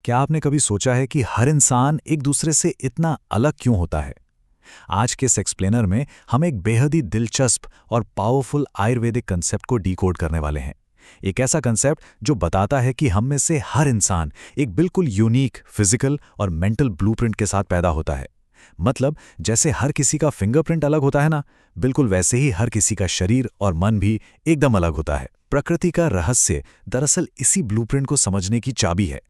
क्या आपने कभी सोचा है कि हर इंसान एक दूसरे से इतना अलग क्यों होता है? आज के इस एक्सप्लेनर में हम एक बेहद ही दिलचस्प और पावरफुल आयुर्वेदिक कंसेप्ट को डिकोड करने वाले हैं। एक ऐसा कंसेप्ट जो बताता है कि हम में से हर इंसान एक बिल्कुल यूनिक फिजिकल और मेंटल ब्लूप्रिंट के साथ पैदा होता है। मतलब जैसे हर किसी का फिंगरप्रिंट अलग होता है ना, बिल्कुल वैसे ही हर किसी का शरीर और मन भी एकदम अलग होता है। प्रकृति का रहस्य दरअसल इसी ब्लूप्रिंट को समझने की चाबी है।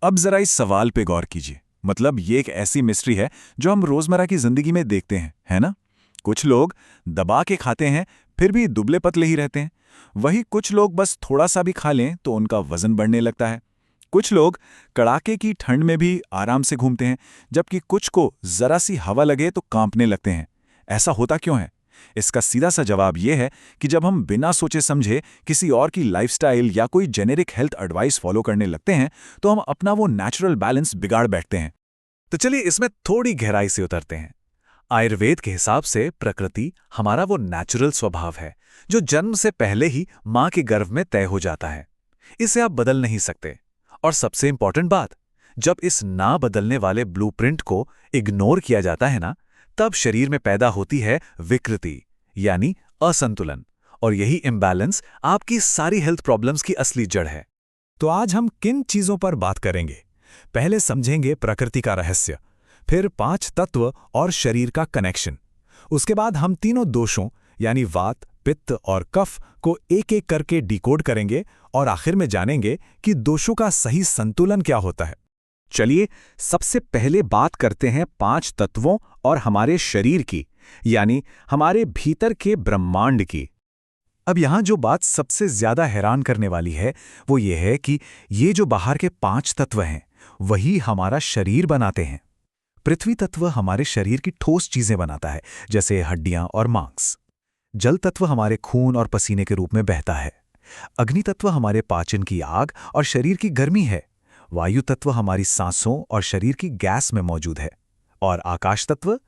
अब जरा इस सवाल पे गौर कीजिए। मतलब ये एक ऐसी मिस्ट्री है जो हम रोजमर्रा की जिंदगी में देखते हैं, है ना? कुछ लोग दबा के खाते हैं, फिर भी दुबले पतले ही रहते हैं। वही कुछ लोग बस थोड़ा सा भी खा लें तो उनका वजन बढ़ने लगता है। कुछ लोग कड़ाके की ठंड में भी आराम से घूमते हैं, जबकि कुछ को जरा सी हवा लगे तो कांपने लगते हैं। ऐसा होता क्यों है? इसका सीधा सा जवाब यह है कि जब हम बिना सोचे समझे किसी और की लाइफस्टाइल या कोई जेनेरिक हेल्थ एडवाइस फॉलो करने लगते हैं, तो हम अपना वो नेचुरल बैलेंस बिगाड़ बैठते हैं। तो चलिए इसमें थोड़ी गहराई से उतरते हैं। आयुर्वेद के हिसाब से प्रकृति हमारा वो नेचुरल स्वभाव है जो जन्म से पहले ही मां के गर्भ में तय हो जाता है। इसे आप बदल नहीं सकते। और सबसे इंपॉर्टेंट बात, जब इस ना बदलने वाले ब्लूप्रिंट को इग्नोर किया जाता है ना, तब शरीर में पैदा होती है विकृति, यानी असंतुलन। और यही इम्बैलेंस आपकी सारी हेल्थ प्रॉब्लम्स की असली जड़ है। तो आज हम किन चीजों पर बात करेंगे? पहले समझेंगे प्रकृति का रहस्य, फिर 5 तत्व और शरीर का कनेक्शन। उसके बाद हम तीनों दोषों यानी वात, पित्त और कफ को एक एक करके डिकोड करेंगे और आखिर में जानेंगे कि दोषों का सही संतुलन क्या होता है। चलिए सबसे पहले बात करते हैं 5 तत्वों और हमारे शरीर की, यानी हमारे भीतर के ब्रह्मांड की। अब यहां जो बात सबसे ज्यादा हैरान करने वाली है वो ये है कि ये जो बाहर के 5 तत्व हैं वही हमारा शरीर बनाते हैं। पृथ्वी तत्व हमारे शरीर की ठोस चीजें बनाता है, जैसे हड्डियां और मांस। जल तत्व हमारे खून और पसीने के रूप में बहता है। अग्नि तत्व हमारे पाचन की आग और शरीर की गर्मी है। वायु तत्व हमारी सांसों और शरीर की गैस में मौजूद है। और आकाश तत्व,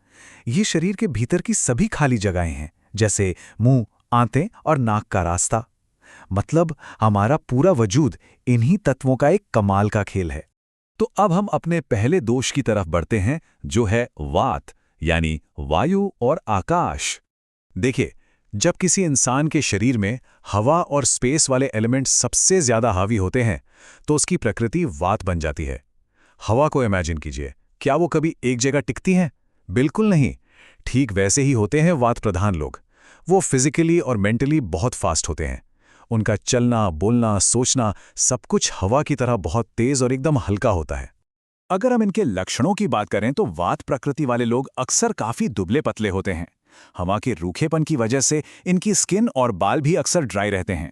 ये शरीर के भीतर की सभी खाली जगहें हैं, जैसे मुंह, आंतें और नाक का रास्ता। मतलब हमारा पूरा वजूद इन्हीं तत्वों का एक कमाल का खेल है। तो अब हम अपने पहले दोष की तरफ बढ़ते हैं, जो है वात, यानी वायु और आकाश। देखिए, जब किसी इंसान के शरीर में हवा और स्पेस वाले एलिमेंट सबसे ज्यादा हावी होते हैं तो उसकी प्रकृति वात बन जाती है। हवा को इमेजिन कीजिए, क्या वो कभी एक जगह टिकती हैं? बिल्कुल नहीं। ठीक वैसे ही होते हैं वात प्रधान लोग। वो फिजिकली और मेंटली बहुत फास्ट होते हैं। उनका चलना, बोलना, सोचना सब कुछ हवा की तरह बहुत तेज और एकदम हल्का होता है। अगर हम इनके लक्षणों की बात करें तो वात प्रकृति वाले लोग अक्सर काफी दुबले पतले होते हैं। हवा के रूखेपन की वजह से इनकी स्किन और बाल भी अक्सर ड्राई रहते हैं।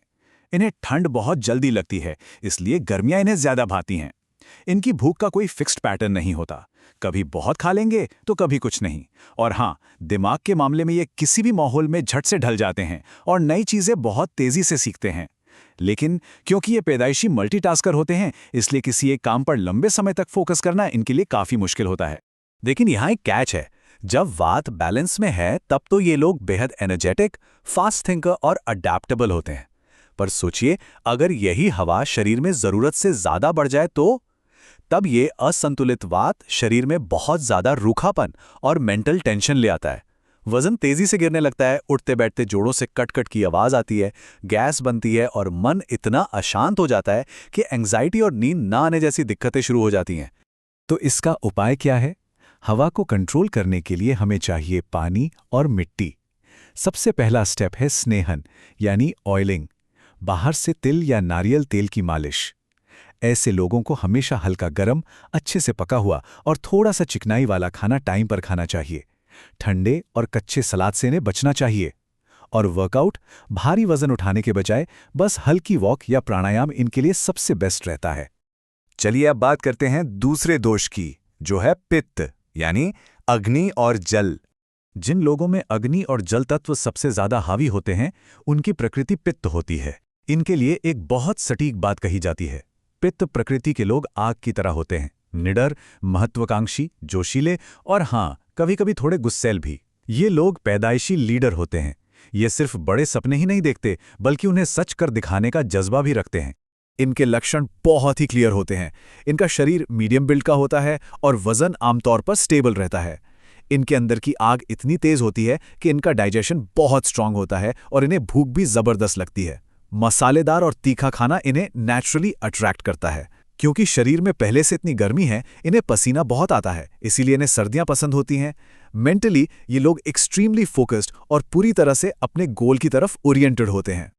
इन्हें ठंड बहुत जल्दी लगती है, इसलिए गर्मियां इन्हें ज्यादा भाती हैं। इनकी भूख का कोई फिक्स्ड पैटर्न नहीं होता, कभी बहुत खा लेंगे तो कभी कुछ नहीं। और हाँ, दिमाग के मामले में ये किसी भी माहौल में झट से ढल जाते हैं और नई चीजें बहुत तेजी से सीखते हैं। लेकिन क्योंकि ये पैदाइशी मल्टीटास्कर होते हैं, इसलिए किसी एक काम पर लंबे समय तक फोकस करना इनके लिए काफी मुश्किल होता है। लेकिन यहाँ एक कैच है, जब वात बैलेंस में है तब तो ये लोग बेहद एनर्जेटिक, फास्ट थिंकर और अडैप्टेबल होते हैं। पर सोचिए, अगर यही हवा शरीर में जरूरत से ज्यादा बढ़ जाए तो तब ये असंतुलित वात शरीर में बहुत ज्यादा रूखापन और मेंटल टेंशन ले आता है। वजन तेजी से गिरने लगता है, उठते बैठते जोड़ों से कट कट की आवाज आती है, गैस बनती है और मन इतना अशांत हो जाता है कि एंग्जाइटी और नींद ना आने जैसी दिक्कतें शुरू हो जाती हैं। तो इसका उपाय क्या है? हवा को कंट्रोल करने के लिए हमें चाहिए पानी और मिट्टी। सबसे पहला स्टेप है स्नेहन, यानी ऑयलिंग। बाहर से तिल या नारियल तेल की मालिश। ऐसे लोगों को हमेशा हल्का गरम, अच्छे से पका हुआ और थोड़ा सा चिकनाई वाला खाना टाइम पर खाना चाहिए। ठंडे और कच्चे सलाद से इन्हें बचना चाहिए। और वर्कआउट, भारी वजन उठाने के बजाय बस हल्की वॉक या प्राणायाम इनके लिए सबसे बेस्ट रहता है। चलिए अब बात करते हैं दूसरे दोष की, जो है पित्त, यानी अग्नि और जल। जिन लोगों में अग्नि और जल तत्व सबसे ज्यादा हावी होते हैं, उनकी प्रकृति पित्त होती है। इनके लिए एक बहुत सटीक बात कही जाती है। पित्त प्रकृति के लोग आग की तरह होते हैं, निडर, महत्वाकांक्षी, जोशीले और हाँ, कभी कभी थोड़े गुस्सैल भी। ये लोग पैदाइशी लीडर होते हैं। ये सिर्फ बड़े सपने ही नहीं देखते, बल्कि उन्हें सच कर दिखाने का जज्बा भी रखते हैं। इनके लक्षण बहुत ही क्लियर होते हैं। इनका शरीर मीडियम बिल्ड का होता है और वजन आमतौर पर स्टेबल रहता है। इनके अंदर की आग इतनी तेज होती है कि इनका डाइजेशन बहुत स्ट्रांग होता है और इन्हें भूख भी जबरदस्त लगती है। मसालेदार और तीखा खाना इन्हें नेचुरली अट्रैक्ट करता है। क्योंकि शरीर में पहले से इतनी गर्मी है, इन्हें पसीना बहुत आता है, इसीलिए इन्हें सर्दियां पसंद होती हैं। मेंटली ये लोग एक्सट्रीमली फोकस्ड और पूरी तरह से अपने गोल की तरफ ओरिएंटेड होते हैं।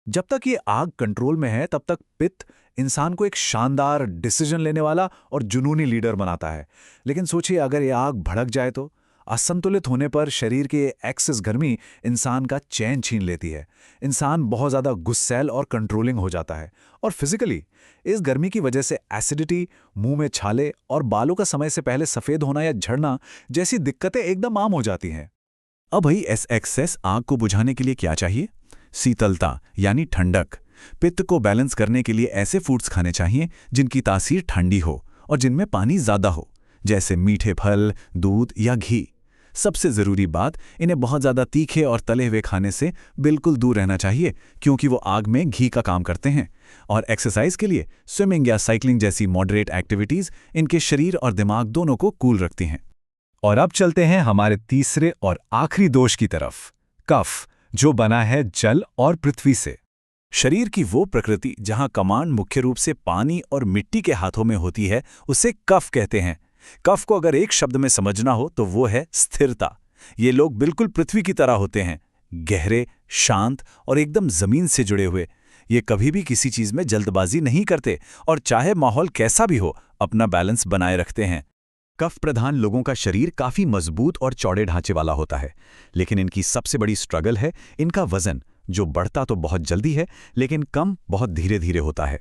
जब तक ये आग कंट्रोल में है तब तक पित्त इंसान को एक शानदार डिसीजन लेने वाला और जुनूनी लीडर बनाता है। लेकिन सोचिए, अगर ये आग भड़क जाए तो असंतुलित होने पर शरीर की एक्सेस गर्मी इंसान का चैन छीन लेती है। इंसान बहुत ज़्यादा गुस्सैल और कंट्रोलिंग हो जाता है। और फिजिकली इस गर्मी की वजह से एसिडिटी, मुंह में छाले और बालों का समय से पहले सफ़ेद होना या झड़ना जैसी दिक्कतें एकदम आम हो जाती हैं। अब भाई इस एक्सेस आग को बुझाने के लिए क्या चाहिए? शीतलता यानी ठंडक। पित्त को बैलेंस करने के लिए ऐसे फूड्स खाने चाहिए जिनकी तासीर ठंडी हो और जिनमें पानी ज़्यादा हो, जैसे मीठे फल, दूध या घी। सबसे ज़रूरी बात, इन्हें बहुत ज़्यादा तीखे और तले हुए खाने से बिल्कुल दूर रहना चाहिए, क्योंकि वो आग में घी का काम करते हैं। और एक्सरसाइज के लिए स्विमिंग या साइकिलिंग जैसी मॉडरेट एक्टिविटीज़ इनके शरीर और दिमाग दोनों को कूल रखती हैं। और अब चलते हैं हमारे तीसरे और आखिरी दोष की तरफ, कफ, जो बना है जल और पृथ्वी से। शरीर की वो प्रकृति जहां कमांड मुख्य रूप से पानी और मिट्टी के हाथों में होती है, उसे कफ कहते हैं। कफ को अगर एक शब्द में समझना हो तो वो है स्थिरता। ये लोग बिल्कुल पृथ्वी की तरह होते हैं, गहरे, शांत और एकदम जमीन से जुड़े हुए। ये कभी भी किसी चीज में जल्दबाजी नहीं करते और चाहे माहौल कैसा भी हो, अपना बैलेंस बनाए रखते हैं। कफ प्रधान लोगों का शरीर काफी मजबूत और चौड़े ढांचे वाला होता है, लेकिन इनकी सबसे बड़ी स्ट्रगल है इनका वजन, जो बढ़ता तो बहुत जल्दी है लेकिन कम बहुत धीरे धीरे होता है।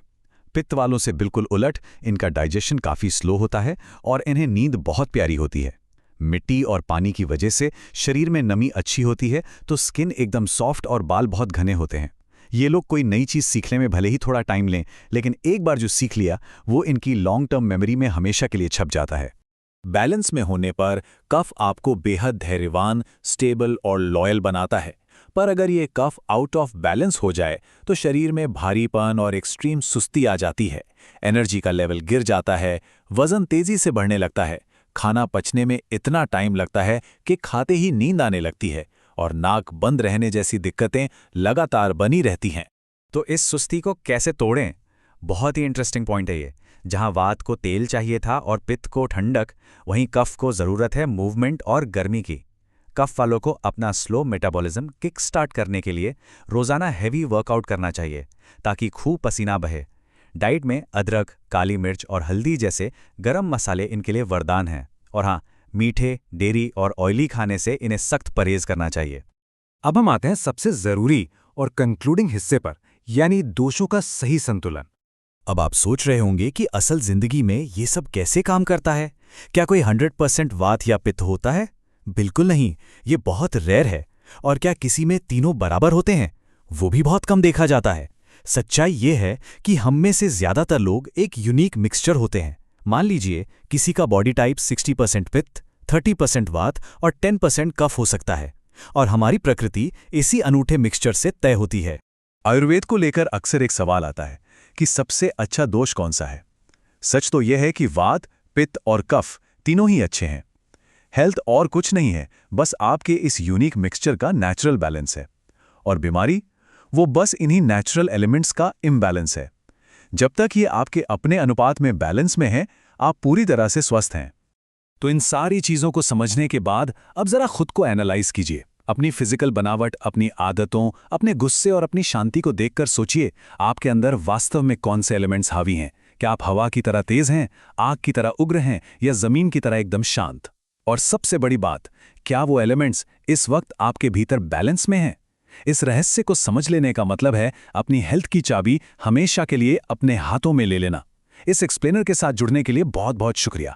पित्त वालों से बिल्कुल उलट, इनका डाइजेशन काफी स्लो होता है और इन्हें नींद बहुत प्यारी होती है। मिट्टी और पानी की वजह से शरीर में नमी अच्छी होती है, तो स्किन एकदम सॉफ्ट और बाल बहुत घने होते हैं। ये लोग कोई नई चीज सीखने में भले ही थोड़ा टाइम लें, लेकिन एक बार जो सीख लिया वो इनकी लॉन्ग टर्म मेमोरी में हमेशा के लिए छप जाता है। बैलेंस में होने पर कफ आपको बेहद धैर्यवान, स्टेबल और लॉयल बनाता है। पर अगर ये कफ आउट ऑफ बैलेंस हो जाए तो शरीर में भारीपन और एक्सट्रीम सुस्ती आ जाती है, एनर्जी का लेवल गिर जाता है, वजन तेजी से बढ़ने लगता है, खाना पचने में इतना टाइम लगता है कि खाते ही नींद आने लगती है और नाक बंद रहने जैसी दिक्कतें लगातार बनी रहती हैं। तो इस सुस्ती को कैसे तोड़ें? बहुत ही इंटरेस्टिंग पॉइंट है ये। जहां वात को तेल चाहिए था और पित्त को ठंडक, वहीं कफ को ज़रूरत है मूवमेंट और गर्मी की। कफ वालों को अपना स्लो मेटाबॉलिज्म किक स्टार्ट करने के लिए रोज़ाना हैवी वर्कआउट करना चाहिए, ताकि खूब पसीना बहे। डाइट में अदरक, काली मिर्च और हल्दी जैसे गरम मसाले इनके लिए वरदान हैं। और हाँ, मीठे, डेयरी और ऑयली खाने से इन्हें सख्त परहेज करना चाहिए। अब हम आते हैं सबसे ज़रूरी और कंक्लूडिंग हिस्से पर, यानी दोषों का सही संतुलन। अब आप सोच रहे होंगे कि असल जिंदगी में ये सब कैसे काम करता है? क्या कोई 100% वात या पित्त होता है? बिल्कुल नहीं, ये बहुत रेयर है। और क्या किसी में तीनों बराबर होते हैं? वो भी बहुत कम देखा जाता है। सच्चाई ये है कि हम में से ज्यादातर लोग एक यूनिक मिक्सचर होते हैं। मान लीजिए किसी का बॉडी टाइप 60% पित्त, 30% वात और 10% कफ हो सकता है, और हमारी प्रकृति इसी अनूठे मिक्सचर से तय होती है। आयुर्वेद को लेकर अक्सर एक सवाल आता है कि सबसे अच्छा दोष कौन सा है। सच तो यह है कि वात, पित्त और कफ तीनों ही अच्छे हैं। हेल्थ और कुछ नहीं है, बस आपके इस यूनिक मिक्सचर का नेचुरल बैलेंस है। और बीमारी, वो बस इन्हीं नेचुरल एलिमेंट्स का इम्बैलेंस है। जब तक ये आपके अपने अनुपात में बैलेंस में है, आप पूरी तरह से स्वस्थ हैं। तो इन सारी चीज़ों को समझने के बाद अब ज़रा खुद को एनालाइज कीजिए। अपनी फिजिकल बनावट, अपनी आदतों, अपने गुस्से और अपनी शांति को देखकर सोचिए, आपके अंदर वास्तव में कौन से एलिमेंट्स हावी हैं। क्या आप हवा की तरह तेज हैं, आग की तरह उग्र हैं, या ज़मीन की तरह एकदम शांत? और सबसे बड़ी बात, क्या वो एलिमेंट्स इस वक्त आपके भीतर बैलेंस में हैं? इस रहस्य को समझ लेने का मतलब है अपनी हेल्थ की चाबी हमेशा के लिए अपने हाथों में ले लेना। इस एक्सप्लेनर के साथ जुड़ने के लिए बहुत बहुत शुक्रिया।